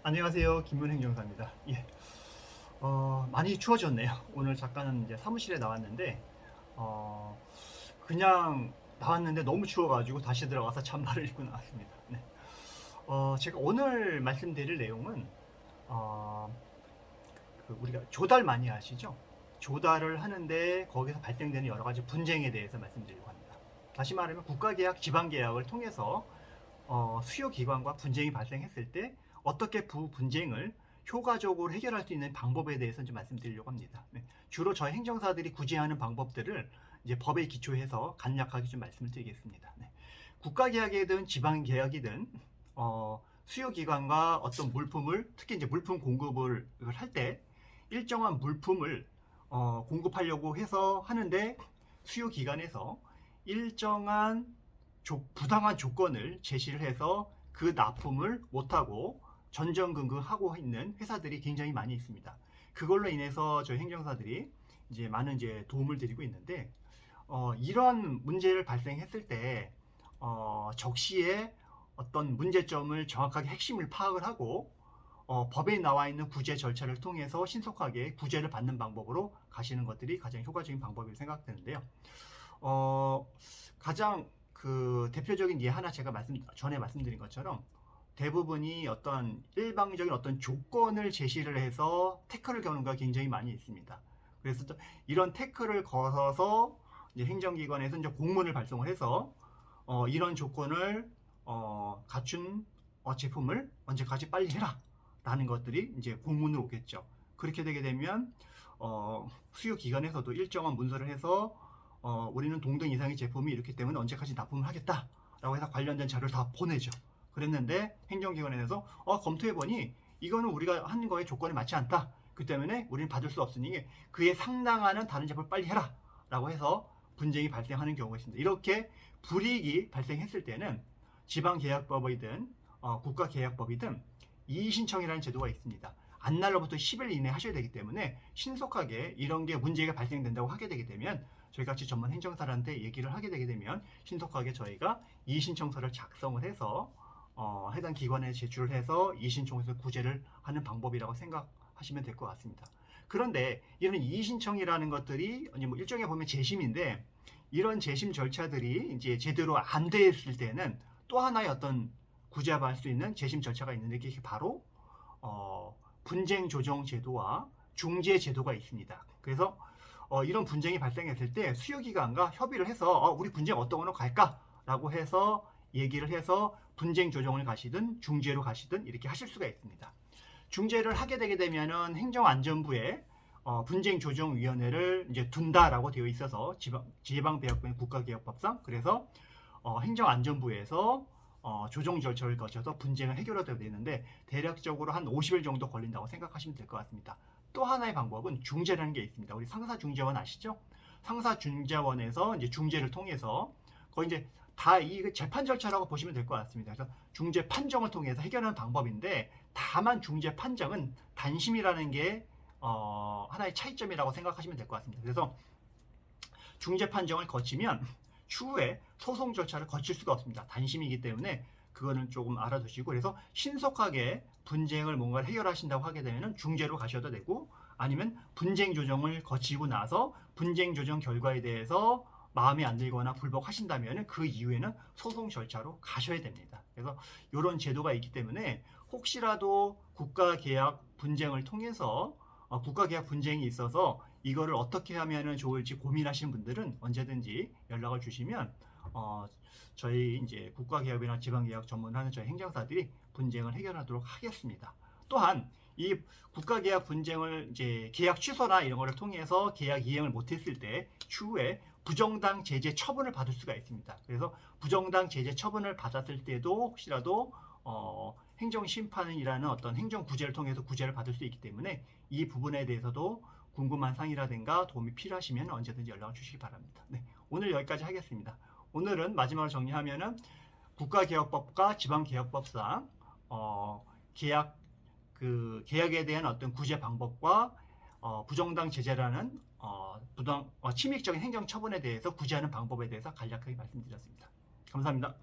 안녕하세요. 김문행정사입니다. 예. 많이 추워졌네요. 오늘 잠깐 이제 사무실에 나왔는데, 어, 그냥 나왔는데 너무 추워가지고 다시 들어가서 잠바를 입고 나왔습니다. 네. 제가 오늘 말씀드릴 내용은, 어, 우리가 조달 많이 아시죠? 조달을 하는데 거기서 발생되는 여러 가지 분쟁에 대해서 말씀드리려고 합니다. 다시 말하면 국가계약, 지방계약을 통해서 수요기관과 분쟁이 발생했을 때 어떻게 분쟁을 효과적으로 해결할 수 있는 방법에 대해서 좀 말씀드리려고 합니다. 네. 주로 저희 행정사들이 구제하는 방법들을 이제 법에 기초해서 간략하게 좀 말씀을 드리겠습니다. 네. 국가계약이든 지방계약이든 수요기관과 어떤 물품을 특히 이제 물품 공급을 할 때 일정한 물품을 공급하려고 해서 하는데 수요기관에서 일정한 부당한 조건을 제시를 해서 그 납품을 못하고 전전긍긍하고 있는 회사들이 굉장히 많이 있습니다. 그걸로 인해서 저희 행정사들이 이제 많은 이제 도움을 드리고 있는데 이런 문제를 발생했을 때 적시에 어떤 문제점을 정확하게 핵심을 파악을 하고 법에 나와 있는 구제 절차를 통해서 신속하게 구제를 받는 방법으로 가시는 것들이 가장 효과적인 방법이라고 생각되는데요. 가장 그 대표적인 예 하나 제가 전에 말씀드린 것처럼 대부분이 어떤 일방적인 어떤 조건을 제시를 해서 태클을 거는 가 굉장히 많이 있습니다. 그래서 이런 태클을 걸어서 이제 행정기관에서 이제 공문을 발송을 해서 이런 조건을 갖춘 제품을 언제까지 빨리 해라 라는 것들이 이제 공문으로 오겠죠. 그렇게 되게 되면 수요기관에서도 일정한 문서를 해서 우리는 동등 이상의 제품이 이렇기 때문에 언제까지 납품을 하겠다 라고 해서 관련된 자료를 다 보내죠. 그랬는데 행정기관에서 검토해보니 이거는 우리가 하는 거에 조건에 맞지 않다. 그 때문에 우리는 받을 수 없으니 그에 상당하는 다른 제품을 빨리 해라 라고 해서 분쟁이 발생하는 경우가 있습니다. 이렇게 불이익이 발생했을 때는 지방계약법이든 국가계약법이든 이의신청이라는 제도가 있습니다. 안날로부터 10일 이내 하셔야 되기 때문에 신속하게 이런 게 문제가 발생된다고 하게 되게 되면 저희 같이 전문 행정사한테 얘기를 하게 되게 되면 신속하게 저희가 이의신청서를 작성을 해서 해당 기관에 제출을 해서 이의신청에서 구제를 하는 방법이라고 생각하시면 될 것 같습니다. 그런데 이런 이의신청이라는 것들이 뭐 일종의 보면 재심인데 이런 재심 절차들이 이제 제대로 안 됐을 때는 또 하나의 어떤 구제받을 수 있는 재심 절차가 있는데 그게 바로 분쟁 조정 제도와 중재 제도가 있습니다. 그래서 이런 분쟁이 발생했을 때 수요기관과 협의를 해서 우리 분쟁 어떤 거로 갈까라고 해서 얘기를 해서 분쟁 조정을 가시든 중재로 가시든 이렇게 하실 수가 있습니다. 중재를 하게 되게 되면은 행정안전부에 분쟁조정위원회를 이제 둔다라고 되어 있어서 지방배역법인 국가개혁법상 그래서 행정안전부에서 조정 절차를 거쳐서 분쟁을 해결하게 되는데 대략적으로 한 50일 정도 걸린다고 생각하시면 될 것 같습니다. 또 하나의 방법은 중재라는 게 있습니다. 우리 상사중재원 아시죠? 상사중재원에서 이제 중재를 통해서 거의 이제 다 이 재판 절차라고 보시면 될 것 같습니다. 그래서 중재 판정을 통해서 해결하는 방법인데 다만 중재 판정은 단심이라는 게 하나의 차이점이라고 생각하시면 될 것 같습니다. 그래서 중재 판정을 거치면 추후에 소송 절차를 거칠 수가 없습니다. 단심이기 때문에 그거는 조금 알아두시고 그래서 신속하게 분쟁을 뭔가를 해결하신다고 하게 되면 중재로 가셔도 되고 아니면 분쟁 조정을 거치고 나서 분쟁 조정 결과에 대해서 마음에 안 들거나 불복하신다면 그 이후에는 소송 절차로 가셔야 됩니다. 그래서 이런 제도가 있기 때문에 혹시라도 국가계약 분쟁을 통해서 국가계약 분쟁이 있어서 이거를 어떻게 하면 좋을지 고민하시는 분들은 언제든지 연락을 주시면 저희 이제 국가계약이나 지방계약 전문하는 저희 행정사들이 분쟁을 해결하도록 하겠습니다. 또한 이 국가계약 분쟁을 이제 계약 취소나 이런 거를 통해서 계약 이행을 못했을 때 추후에 부정당 제재 처분을 받을 수가 있습니다. 그래서 부정당 제재 처분을 받았을 때도 혹시라도 행정심판이라는 어떤 행정구제를 통해서 구제를 받을 수 있기 때문에 이 부분에 대해서도 궁금한 사항이라든가 도움이 필요하시면 언제든지 연락을 주시기 바랍니다. 네, 오늘 여기까지 하겠습니다. 오늘은 마지막으로 정리하면은 국가개혁법과 지방개혁법상 계약에 대한 어떤 구제 방법과 부정당 제재라는 침입적인 행정 처분에 대해서 구제하는 방법에 대해서 간략하게 말씀드렸습니다. 감사합니다.